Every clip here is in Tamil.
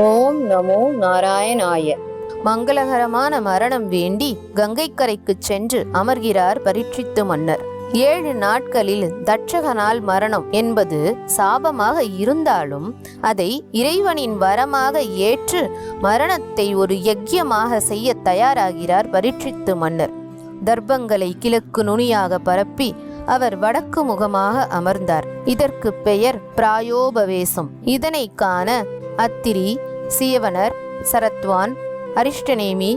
ஓம் நமோ நாராயணாய. மங்களகரமான மரணம் வேண்டி கங்கைக்கரைக்கு சென்று அமர்கிறார் பரீட்சித்து மன்னர். 7 நாட்களில் தட்சகனால் மரணம் என்பது சாபமாக இருந்தாலும் அதை இறைவனின் வரமாக ஏற்று மரணத்தை ஒரு யஜ்யமாக செய்ய தயாராகிறார் பரீட்சித்து மன்னர். தர்ப்பங்களை கிழக்கு நுனியாக பரப்பி அவர் வடக்கு முகமாக அமர்ந்தார். இதற்கு பெயர் பிராயோபவேசம். இதனை காண அத்திரி, சியவனர், சரத்வான், அரிஷ்டநேமி,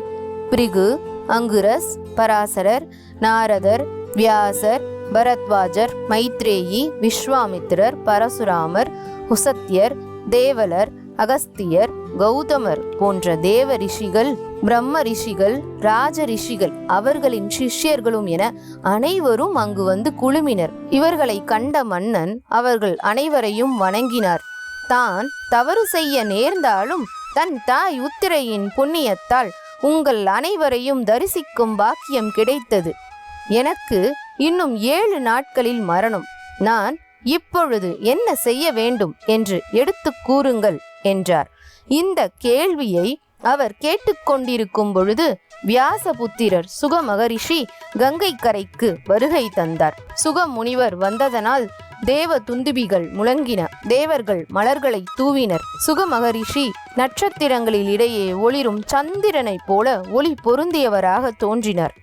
பிரிகு, அங்குரஸ், பராசரர், நாரதர், வியாசர், பரத்வாஜர், மைத்ரேயி, விஸ்வாமித்திரர், பரசுராமர், உசத்தியர், தேவலர், அகஸ்தியர், கௌதமர் போன்ற தேவ ரிஷிகள், பிரம்ம ரிஷிகள், ராஜ ரிஷிகள், அவர்களின் சிஷ்யர்களும் என அனைவரும் அங்கு வந்து குழுமினர். இவர்களை கண்ட மன்னன் அவர்கள் அனைவரையும் வணங்கினார். தான் தவறு செய்ய நேர்ந்தாலும் தன் தாய் உத்திரையின் புண்ணியத்தால் உங்கள் அனைவரையும் தரிசிக்கும் பாக்கியம் கிடைத்தது. எனக்கு இன்னும் 7 நாட்களில் மரணம். நான் இப்பொழுது என்ன செய்ய வேண்டும் என்று எடுத்து கூறுங்கள் என்றார். இந்த கேள்வியை அவர் கேட்டுக்கொண்டிருக்கும் பொழுது வியாசபுத்திரர் சுக மகரிஷி கங்கை கரைக்கு வருகை தந்தார். சுக முனிவர் வந்ததனால் தேவ துந்துபிகள் முழங்கின. தேவர்கள் மலர்களை தூவினர். சுக மகரிஷி நட்சத்திரங்களில் இடையே ஒளிரும் சந்திரனைப் போல ஒளி பொருந்தியவராக தோன்றினார்.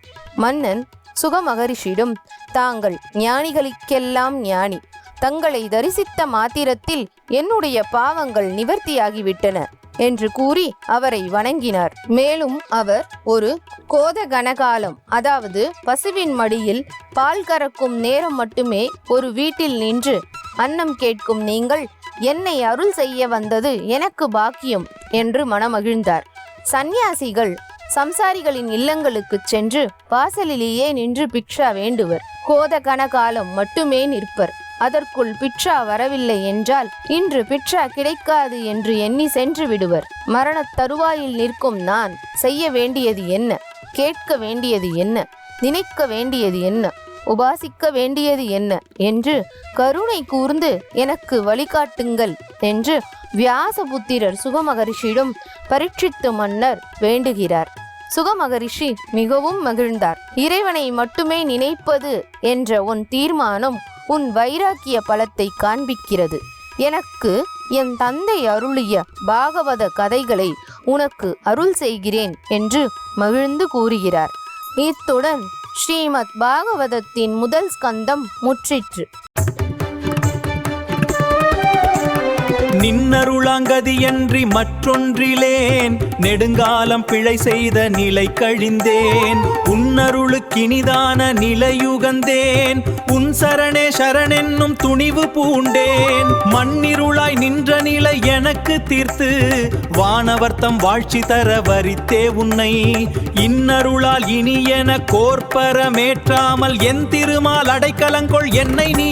மன்னன் சுக மகரிஷியிடம், தாங்கள் ஞானிகளுக்கெல்லாம் ஞானி, தங்களை தரிசித்த மாத்திரத்தில் என்னுடைய பாவங்கள் நிவர்த்தியாகிவிட்டன என்று கூறி அவரை வணங்கினார். மேலும் அவர் ஒரு கோத கனகாலம், அதாவது பசுவின் மடியில் பால் கறக்கும் நேரம் மட்டுமே ஒரு வீட்டில் நின்று அன்னம் கேட்கும் நீங்கள் என்னை அருள் செய்ய வந்தது எனக்கு பாக்கியம் என்று மனமகிழ்ந்தார். சந்நியாசிகள் சம்சாரிகளின் இல்லங்களுக்கு சென்று வாசலிலேயே நின்று பிக்ஷா வேண்டுவர். கோத கனகாலம் மட்டுமே நிற்பர். அதற்குள் பிட்சா வரவில்லை என்றால் இன்று பிட்சா கிடைக்காது என்று எண்ணி சென்று விடுவர். மரணத் தருவாயில் நிற்கும் நான் செய்ய வேண்டியது என்ன, கேட்க வேண்டியது என்ன, நினைக்க வேண்டியது என்ன, உபாசிக்க வேண்டியது என்ன என்று கருணை கூர்ந்து எனக்கு வழிகாட்டுங்கள் என்று வியாசபுத்திரர் சுகமகரிஷியிடம் பரீட்சித்து மன்னர் வேண்டுகிறார். சுகமகரிஷி மிகவும் மகிழ்ந்தார். இறைவனை மட்டுமே நினைப்பது என்ற உன் தீர்மானம் உன் வைராக்கிய பலத்தை காண்பிக்கிறது. எனக்கு என் தந்தை அருளிய பாகவத கதைகளை உனக்கு அருள் செய்கிறேன் என்று மகிழ்ந்து கூறுகிறார். இத்துடன் ஸ்ரீமத் பாகவதத்தின் முதல் ஸ்கந்தம் முற்றிற்று. நின்னருளாங்கதியன்றி மற்றொன்றிலேன் நெடுங்காலம் பிழை செய்த நிலை கழிந்தேன். உன்னருளுக்கினிதான நிலையுகந்தேன். உன் சரணே சரணென்னும் துணிவு பூண்டேன். மண்ணிருளாய் நின்ற நிலை எனக்கு தீர்த்து வானவர்த்தம் வாழ்ச்சி தர வரித்தே உன்னை. இன்னருளால் இனி என கோர்ப்பரமேற்றாமல் என் திருமால் அடைக்கலங்கொள் என்னை நீ